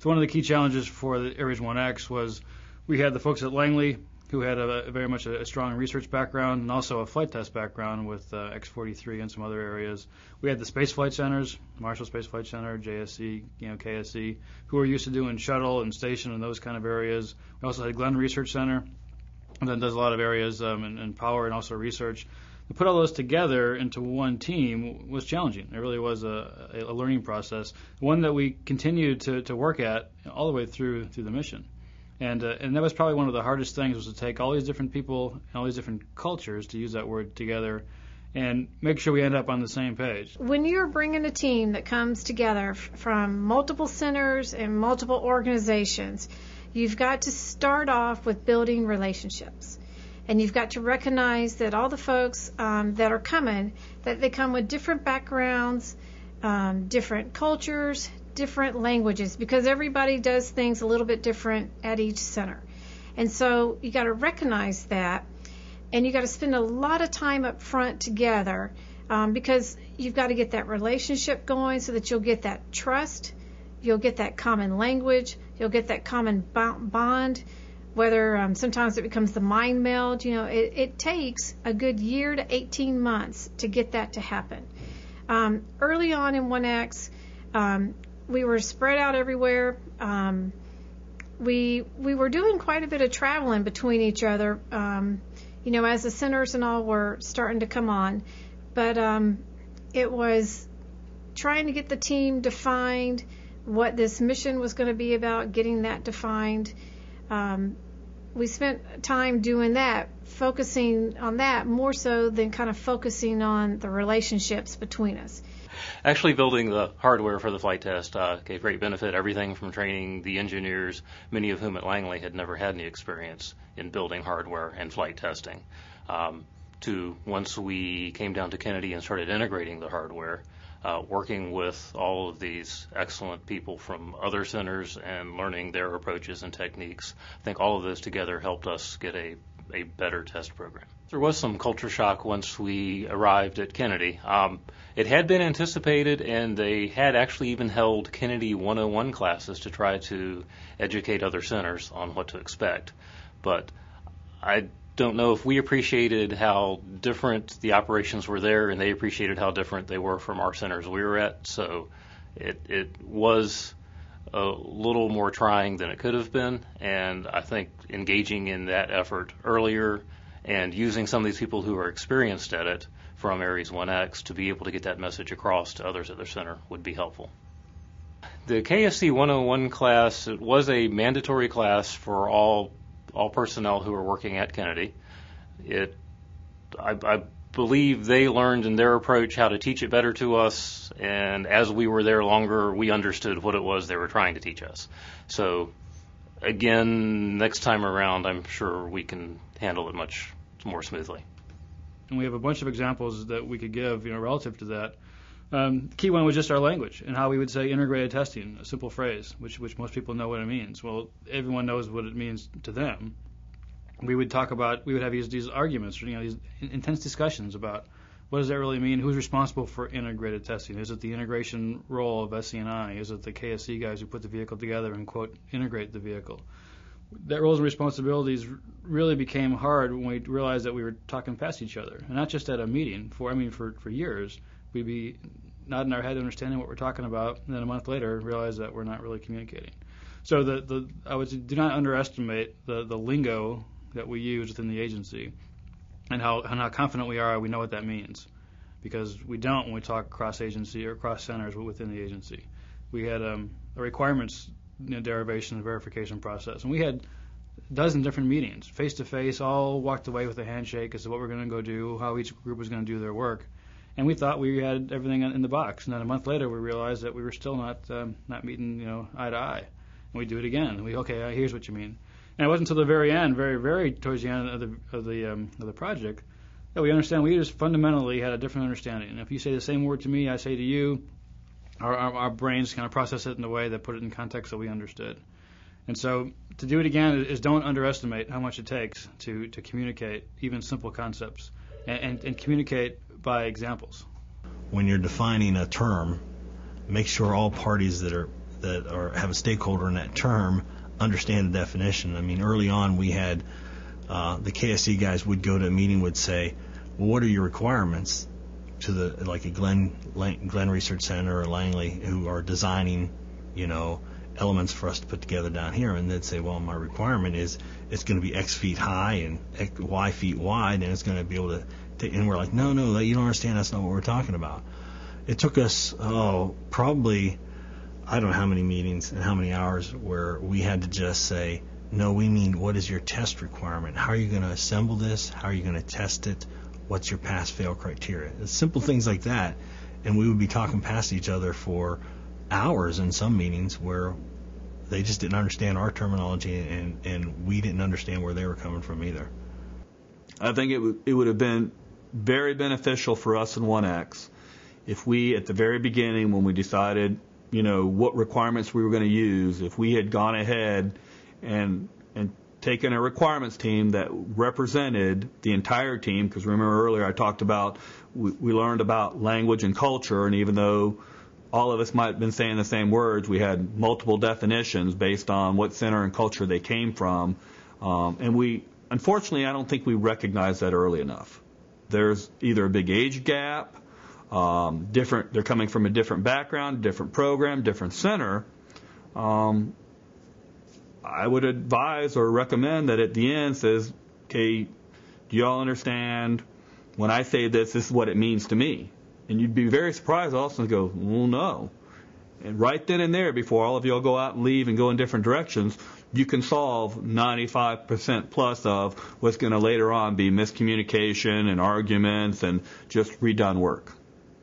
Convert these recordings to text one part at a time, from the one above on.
So one of the key challenges for the Ares 1X was we had the folks at Langley who had very much a strong research background and also a flight test background with X-43 and some other areas. We had the space flight centers, Marshall Space Flight Center, JSC, KSC, who were used to doing shuttle and station and those kind of areas. We also had Glenn Research Center, and that does a lot of areas in power and also research. To put all those together into one team was challenging. It really was a learning process, one that we continued to work at all the way through the mission. And that was probably one of the hardest things, was to take all these different people and all these different cultures, to use that word, together and make sure we end up on the same page. When you're bringing a team that comes together from multiple centers and multiple organizations, you've got to start off with building relationships. And you've got to recognize that all the folks that are coming, that they come with different backgrounds, different cultures, different languages, because everybody does things a little bit different at each center. And so you got to recognize that, and you got to spend a lot of time up front together, because you've got to get that relationship going so that you'll get that trust, you'll get that common language, you'll get that common bond, whether sometimes it becomes the mind meld. It takes a good year to 18 months to get that to happen. Early on in 1X, we were spread out everywhere. We were doing quite a bit of traveling between each other, as the centers and all were starting to come on. But it was trying to get the team defined, what this mission was going to be about, getting that defined. We spent time doing that, focusing on that more so than kind of focusing on the relationships between us. Actually, building the hardware for the flight test gave great benefit, everything from training the engineers, many of whom at Langley had never had any experience in building hardware and flight testing, to once we came down to Kennedy and started integrating the hardware, working with all of these excellent people from other centers and learning their approaches and techniques. I think all of those together helped us get a better test program. There was some culture shock once we arrived at Kennedy. It had been anticipated, and they had actually even held Kennedy 101 classes to try to educate other centers on what to expect. But I don't know if we appreciated how different the operations were there, and they appreciated how different they were from our centers we were at. So it was a little more trying than it could have been, and I think engaging in that effort earlier and using some of these people who are experienced at it from Ares 1X to be able to get that message across to others at their center would be helpful. The KSC 101 class, it was a mandatory class for all personnel who are working at Kennedy. I believe they learned in their approach how to teach it better to us, and as we were there longer, we understood what it was they were trying to teach us. So again, next time around, I'm sure we can handle it much more smoothly. And we have a bunch of examples that we could give, relative to that. The key one was just our language and how we would say integrated testing, a simple phrase, which most people know what it means. Well, everyone knows what it means to them. We would have these arguments, these intense discussions about what does that really mean? Who's responsible for integrated testing? Is it the integration role of SC&I? Is it the KSC guys who put the vehicle together and, quote, integrate the vehicle? That roles and responsibilities really became hard when we realized that we were talking past each other, and not just at a meeting. For years, we'd be nodding our head understanding what we're talking about, and then a month later realize that we're not really communicating. So I would say do not underestimate the lingo that we use within the agency and how confident we know what that means, because we don't when we talk cross-agency or cross-centers within the agency. We had a requirements derivation and verification process, and we had a dozen different meetings, face-to-face, all walked away with a handshake as to what we're going to go do, how each group was going to do their work. And we thought we had everything in the box. And then a month later, we realized that we were still not meeting, eye to eye. And we do it again. And here's what you mean. And it wasn't until the very end, very, very towards the end of the project, that we understand we just fundamentally had a different understanding. And if you say the same word to me, I say to you, our brains kind of process it in a way that put it in context that we understood. And so to do it again is don't underestimate how much it takes to communicate even simple concepts and communicate by examples. When you're defining a term, make sure all parties that are have a stakeholder in that term understand the definition. I mean, early on we had the KSC guys would go to a meeting, would say, well, what are your requirements to like a Glenn Research Center or Langley, who are designing, elements for us to put together down here, and they'd say, well, my requirement is it's going to be X feet high and X, Y feet wide, and it's going to be able to, and we're like, no, you don't understand, that's not what we're talking about. It took us, probably, I don't know how many meetings and how many hours where we had to just say, no, we mean, what is your test requirement? How are you going to assemble this? How are you going to test it? What's your pass-fail criteria? It's simple things like that, and we would be talking past each other for hours in some meetings where they just didn't understand our terminology, and we didn't understand where they were coming from either. I think it would have been very beneficial for us in 1X if we, at the very beginning, when we decided, what requirements we were going to use, if we had gone ahead and taken a requirements team that represented the entire team, because remember earlier I talked about we learned about language and culture, and even though all of us might have been saying the same words, we had multiple definitions based on what center and culture they came from, and unfortunately, I don't think we recognized that early enough. There's either a big age gap, they're coming from a different background, different program, different center. I would advise or recommend that at the end says, okay, do you all understand when I say this is what it means to me? And you'd be very surprised also to go, well, no. And right then and there, before all of you all go out and leave and go in different directions, you can solve 95% plus of what's going to later on be miscommunication and arguments and just redone work.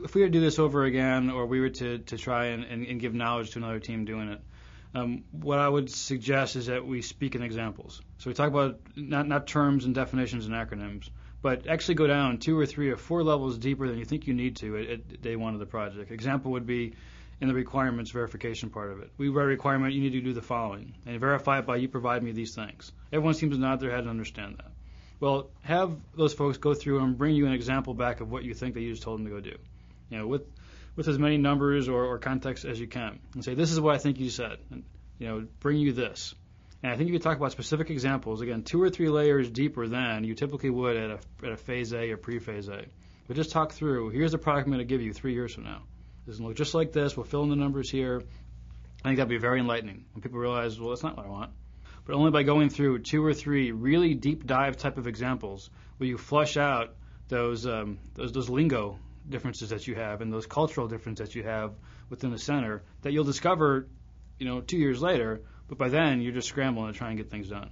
If we were to do this over again, or we were to try and give knowledge to another team doing it, what I would suggest is that we speak in examples. So we talk about not terms and definitions and acronyms, but actually go down 2 or 3 or 4 levels deeper than you think you need to at day one of the project. Example would be in the requirements verification part of it. We write a requirement, you need to do the following, and verify it by you provide me these things. Everyone seems to nod their head and understand that. Well, have those folks go through and bring you an example back of what you think that you just told them to go do. With as many numbers or context as you can, and say, this is what I think you said, and bring you this. And I think you could talk about specific examples, again, 2 or 3 layers deeper than you typically would at a phase A or pre-phase A. But just talk through, here's the product I'm going to give you 3 years from now. This will look just like this, we'll fill in the numbers here. I think that would be very enlightening when people realize, well, that's not what I want. But only by going through 2 or 3 really deep dive type of examples where you flush out those lingo differences that you have and those cultural differences that you have within the center that you'll discover 2 years later, but by then you're just scrambling to try and get things done.